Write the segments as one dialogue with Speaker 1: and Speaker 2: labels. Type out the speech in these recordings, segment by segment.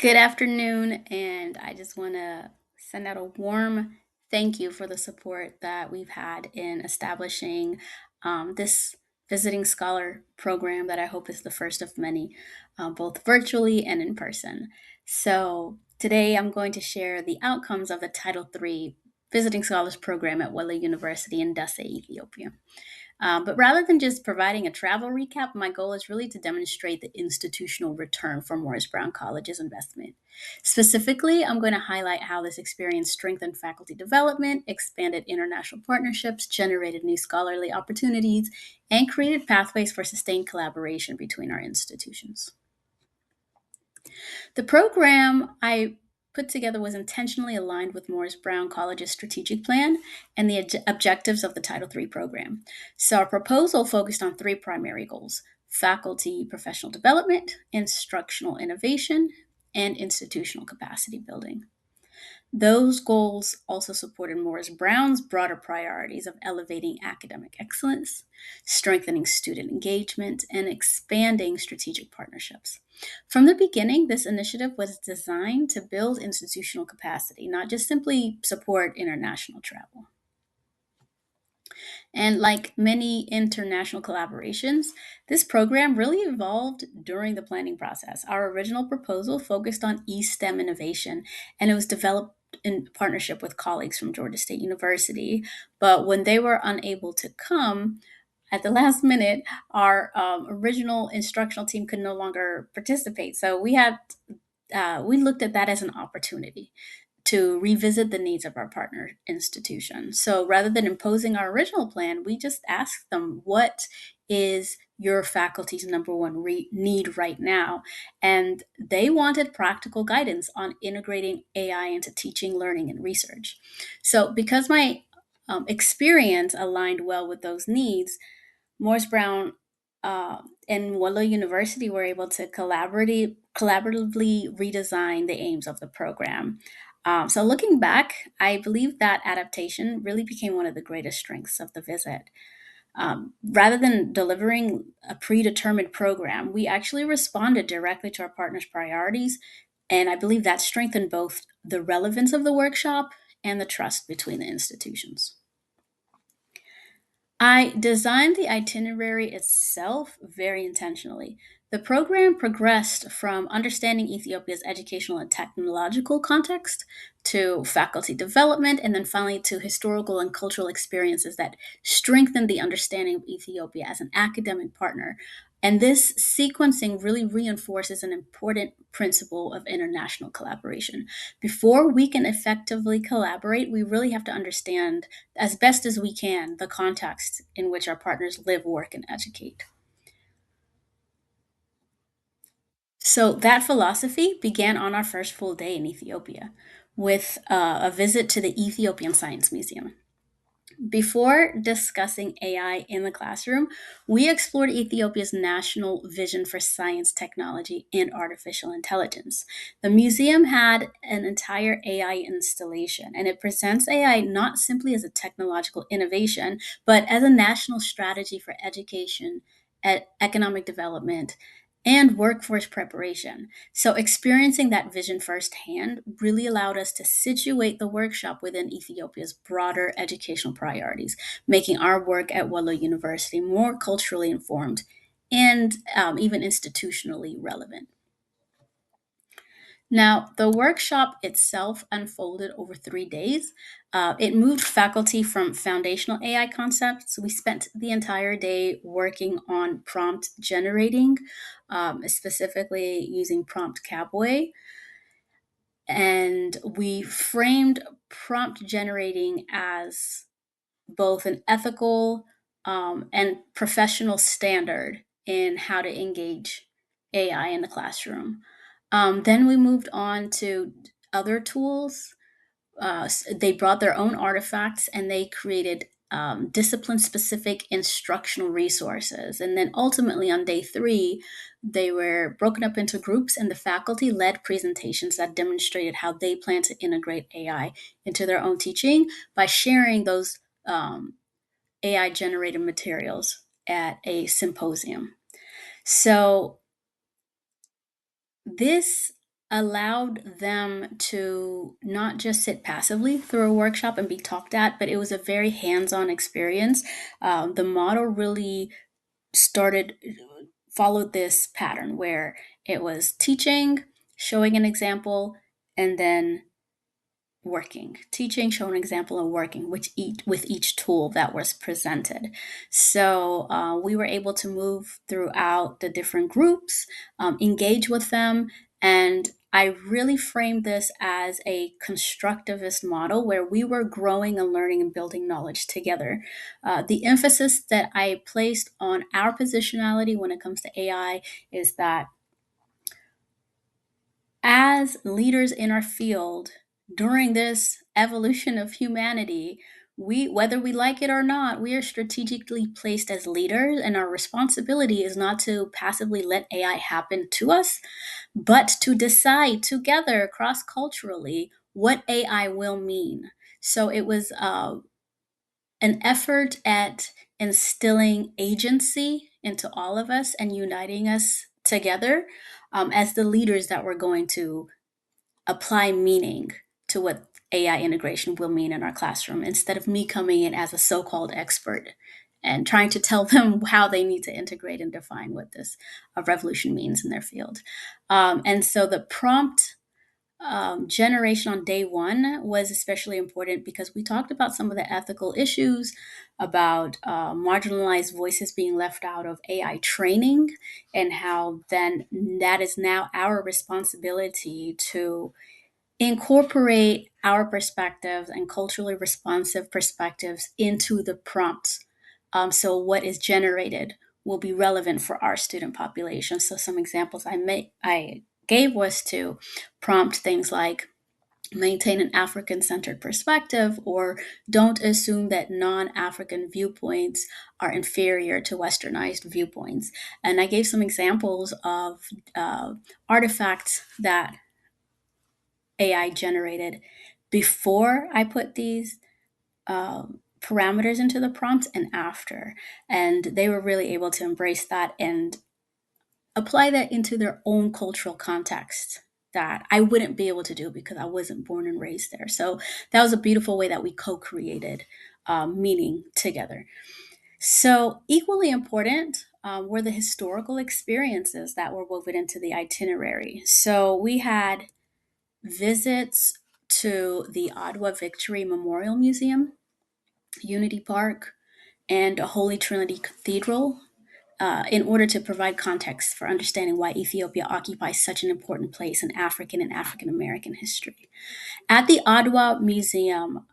Speaker 1: Good afternoon, and I just want to send out a warm thank you for the support that we've had in establishing this visiting scholar program that I hope is the first of many, both virtually and in person. So, today I'm going to share the outcomes of the Title III Visiting Scholars Program at Wollo University in Dessie, Ethiopia. But rather than just providing a travel recap, my goal is really to demonstrate the institutional return from Morris Brown College's investment. Specifically, I'm going to highlight how this experience strengthened faculty development, expanded international partnerships, generated new scholarly opportunities, and created pathways for sustained collaboration between our institutions. The program I put together was intentionally aligned with Morris Brown College's strategic plan and the objectives of the Title III program. So, our proposal focused on three primary goals: faculty professional development, instructional innovation, and institutional capacity building. Those goals also supported Morris Brown's broader priorities of elevating academic excellence, strengthening student engagement, and expanding strategic partnerships. From the beginning, this initiative was designed to build institutional capacity, not just simply support international travel. And like many international collaborations, this program really evolved during the planning process. Our original proposal focused on STEM innovation, and it was developed in partnership with colleagues from Georgia State University. But when they were unable to come, at the last minute, our original instructional team could no longer participate. So we looked at that as an opportunity to revisit the needs of our partner institution. So rather than imposing our original plan, we just asked them, what is your faculty's number one need right now? And they wanted practical guidance on integrating AI into teaching, learning, and research. So because my experience aligned well with those needs, Morris Brown and Wollo University were able to collaboratively redesign the aims of the program. So, looking back, I believe that adaptation really became one of the greatest strengths of the visit. Rather than delivering a predetermined program, we actually responded directly to our partners' priorities. And I believe that strengthened both the relevance of the workshop and the trust between the institutions. I designed the itinerary itself very intentionally. The program progressed from understanding Ethiopia's educational and technological context to faculty development, and then finally to historical and cultural experiences that strengthened the understanding of Ethiopia as an academic partner. And this sequencing really reinforces an important principle of international collaboration. Before we can effectively collaborate, we really have to understand as best as we can the context in which our partners live, work, and educate. So that philosophy began on our first full day in Ethiopia with a visit to the Ethiopian Science Museum. Before discussing AI in the classroom, we explored Ethiopia's national vision for science, technology, and artificial intelligence. The museum had an entire AI installation, and it presents AI not simply as a technological innovation, but as a national strategy for education, economic development, and workforce preparation. So, experiencing that vision firsthand really allowed us to situate the workshop within Ethiopia's broader educational priorities, making our work at Wollo University more culturally informed and even institutionally relevant. Now, the workshop itself unfolded over 3 days. It moved faculty from foundational AI concepts. We spent the entire day working on prompt generating, specifically using Prompt Cowboy. And we framed prompt generating as both an ethical and professional standard in how to engage AI in the classroom. Then we moved on to other tools. They brought their own artifacts and they created discipline specific instructional resources. And then ultimately on day three, they were broken up into groups, and the faculty led presentations that demonstrated how they plan to integrate AI into their own teaching by sharing those AI generated materials at a symposium. So, this allowed them to not just sit passively through a workshop and be talked at, but it was a very hands on experience. The model really started, followed this pattern where it was teaching, showing an example, and then working, teaching, showing an example, and working with each tool that was presented. So we were able to move throughout the different groups, engage with them, and I really framed this as a constructivist model where we were growing and learning and building knowledge together. The emphasis that I placed on our positionality when it comes to AI is that as leaders in our field during this evolution of humanity, we, whether we like it or not, we are strategically placed as leaders, and our responsibility is not to passively let AI happen to us, but to decide together cross culturally what AI will mean. So it was an effort at instilling agency into all of us and uniting us together, as the leaders that we're going to apply meaning to what AI integration will mean in our classroom, instead of me coming in as a so called expert and trying to tell them how they need to integrate and define what this revolution means in their field. And so the prompt generation on day one was especially important because we talked about some of the ethical issues about marginalized voices being left out of AI training, and how then that is now our responsibility to incorporate our perspectives and culturally responsive perspectives into the prompts. So what is generated will be relevant for our student population. So some examples I gave was to prompt things like maintain an African centered perspective, or don't assume that non African viewpoints are inferior to westernized viewpoints. And I gave some examples of artifacts that AI generated before I put these parameters into the prompt and after. And they were really able to embrace that and apply that into their own cultural context that I wouldn't be able to do because I wasn't born and raised there. So that was a beautiful way that we co created meaning together. So, equally important were the historical experiences that were woven into the itinerary. So, we had visits to the Ottawa Victory Memorial Museum, Unity Park, and Holy Trinity Cathedral, in order to provide context for understanding why Ethiopia occupies such an important place in African and African American history. At the Ottawa Museum,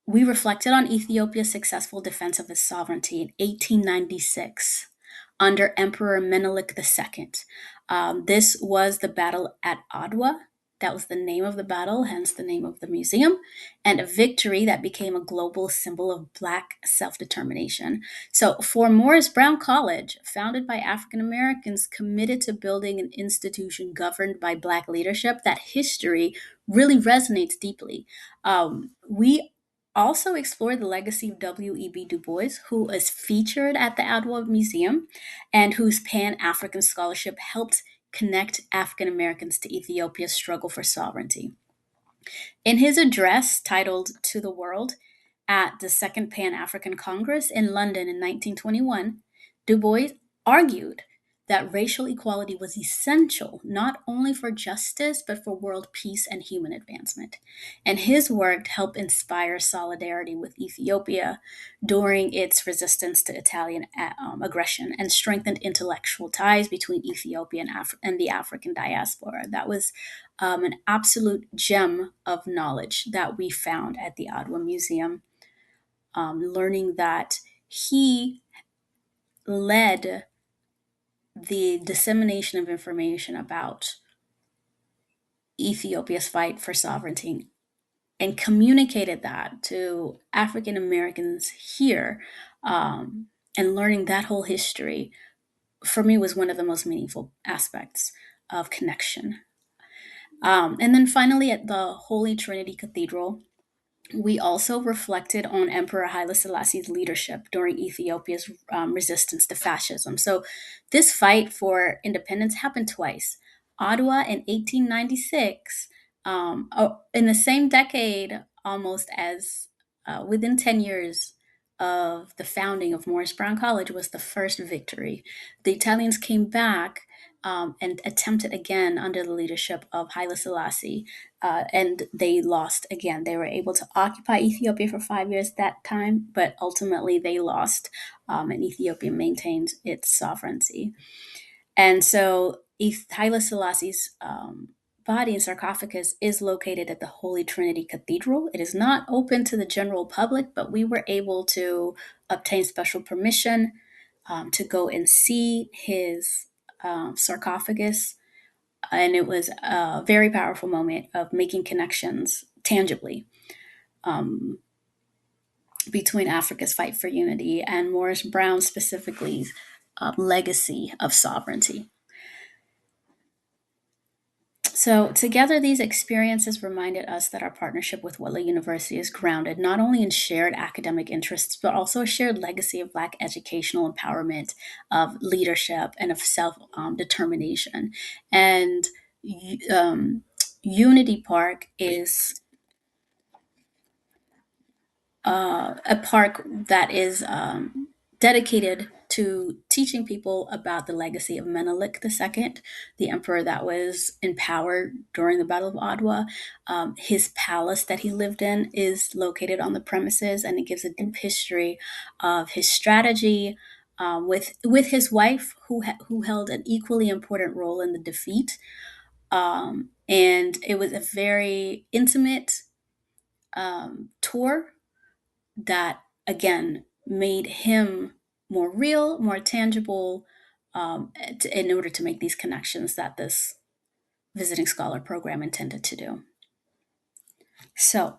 Speaker 1: we reflected on Ethiopia's successful defense of its sovereignty in 1896 under Emperor Menelik II. This was the battle at Ottawa. That was the name of the battle, hence the name of the museum, and a victory that became a global symbol of Black self determination. So, for Morris Brown College, founded by African Americans committed to building an institution governed by Black leadership, that history really resonates deeply. We also explored the legacy of W.E.B. Du Bois, who is featured at the Ottawa Museum and whose Pan African scholarship helped connect African Americans to Ethiopia's struggle for sovereignty. In his address titled To the World at the Second Pan African Congress in London in 1921, Du Bois argued that racial equality was essential not only for justice but for world peace and human advancement. And his work helped inspire solidarity with Ethiopia during its resistance to Italian aggression, and strengthened intellectual ties between Ethiopia and, and the African diaspora. That was an absolute gem of knowledge that we found at the Ottawa Museum, learning that he led the dissemination of information about Ethiopia's fight for sovereignty and communicated that to African Americans here. And learning that whole history for me was one of the most meaningful aspects of connection. And then finally, at the Holy Trinity Cathedral, we also reflected on Emperor Haile Selassie's leadership during Ethiopia's resistance to fascism. So, this fight for independence happened twice. Ottawa in 1896, in the same decade, almost as within 10 years of the founding of Morris Brown College, was the first victory. The Italians came back and attempted again under the leadership of Haile Selassie, and they lost again. They were able to occupy Ethiopia for 5 years that time, but ultimately they lost, and Ethiopia maintained its sovereignty. And so Haile Selassie's body and sarcophagus is located at the Holy Trinity Cathedral. It is not open to the general public, but we were able to obtain special permission to go and see his sarcophagus. And it was a very powerful moment of making connections tangibly um, between Africa's fight for unity and Morris Brown specifically legacy of sovereignty. So, together, these experiences reminded us that our partnership with Wollo University is grounded not only in shared academic interests, but also a shared legacy of Black educational empowerment, of leadership, and of self determination. And um, Unity Park is a park that is dedicated to teaching people about the legacy of Menelik II, the emperor that was in power during the Battle of Adwa. His palace that he lived in is located on the premises, and it gives a deep history of his strategy. With his wife, who held an equally important role in the defeat, and it was a very intimate tour that again made him more real, more tangible, in order to make these connections that this visiting scholar program intended to do. So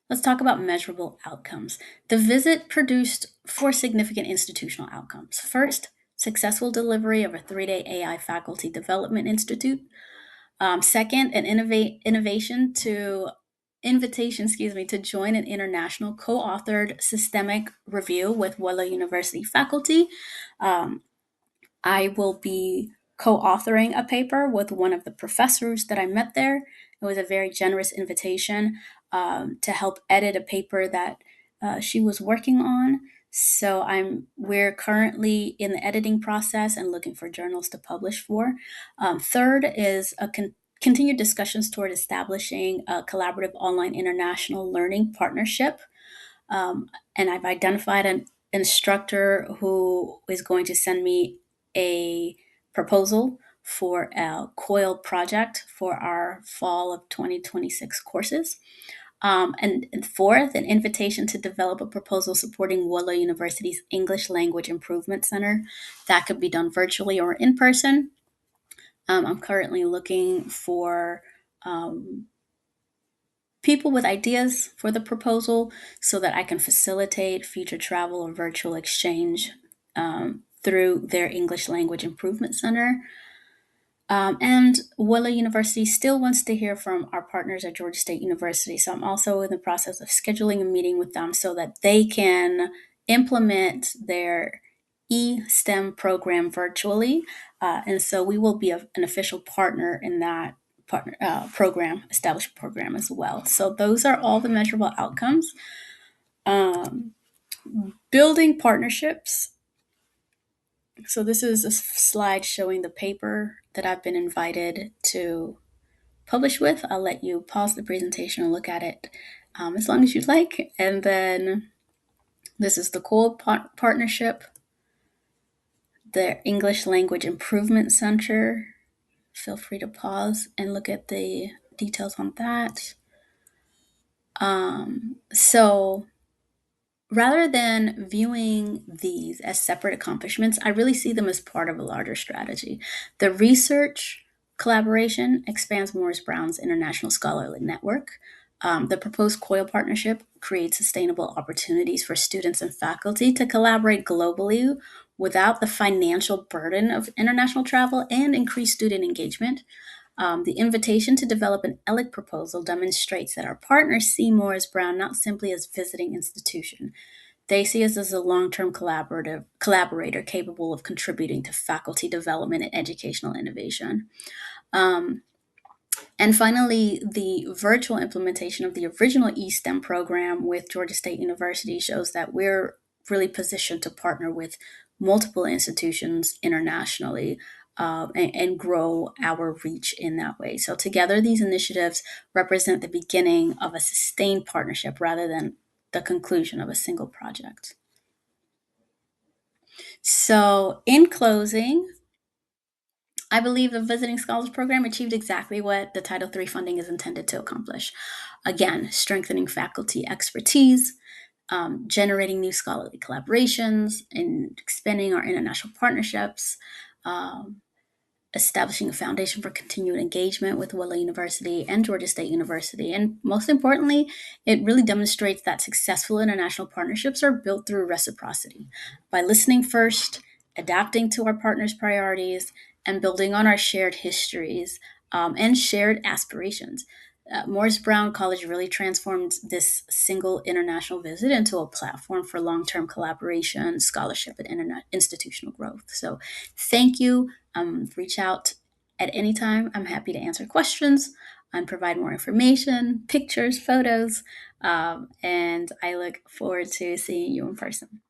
Speaker 1: let's talk about measurable outcomes. The visit produced four significant institutional outcomes. First, successful delivery of a 3-day AI Faculty Development Institute. Second, an innovation to invitation, to join an international co-authored systemic review with Wollo University faculty. Um, I will be co-authoring a paper with one of the professors that I met there. It was a very generous invitation to help edit a paper that she was working on. So we're currently in the editing process and looking for journals to publish for. Third is a continued discussions toward establishing a collaborative online international learning partnership, and I've identified an instructor who is going to send me a proposal for a COIL project for our fall of 2026 courses. And fourth, an invitation to develop a proposal supporting Wollo University's English Language Improvement Center. That could be done virtually or in person. I'm currently looking for um, people with ideas for the proposal so that I can facilitate future travel or virtual exchange through their English Language Improvement Center. And Wollo University still wants to hear from our partners at Georgia State University. So I'm also in the process of scheduling a meeting with them so that they can implement their STEM program virtually. And so we will be an official partner in that established program as well. So those are all the measurable outcomes. Um, Building partnerships. So this is a slide showing the paper that I've been invited to publish with. I'll let you pause the presentation and look at it as long as you'd like. And then this is the COIL partnership, the English Language Improvement Center. Feel free to pause and look at the details on that. So rather than viewing these as separate accomplishments, I really see them as part of a larger strategy. The research collaboration expands Morris Brown's international scholarly network. The proposed COIL partnership creates sustainable opportunities for students and faculty to collaborate globally without the financial burden of international travel and increase student engagement. The invitation to develop an ELIC proposal demonstrates that our partners see Morris Brown not simply as visiting institution. They see us as a long-term collaborator capable of contributing to faculty development and educational innovation. Um, and finally, the virtual implementation of the original eSTEM program with Georgia State University shows that we're really positioned to partner with multiple institutions internationally, and grow our reach in that way. So, together, these initiatives represent the beginning of a sustained partnership rather than the conclusion of a single project. So, in closing, I believe the Visiting Scholars Program achieved exactly what the Title III funding is intended to accomplish. Again, strengthening faculty expertise, generating new scholarly collaborations, and expanding our international partnerships, um, establishing a foundation for continued engagement with Wollo University and Georgia State University. And most importantly, it really demonstrates that successful international partnerships are built through reciprocity. By listening first, adapting to our partners' priorities, and building on our shared histories, and shared aspirations. Morris Brown College really transformed this single international visit into a platform for long term collaboration, scholarship, and institutional growth. So, thank you. Reach out at any time. I'm happy to answer questions and provide more information, pictures, photos, and I look forward to seeing you in person.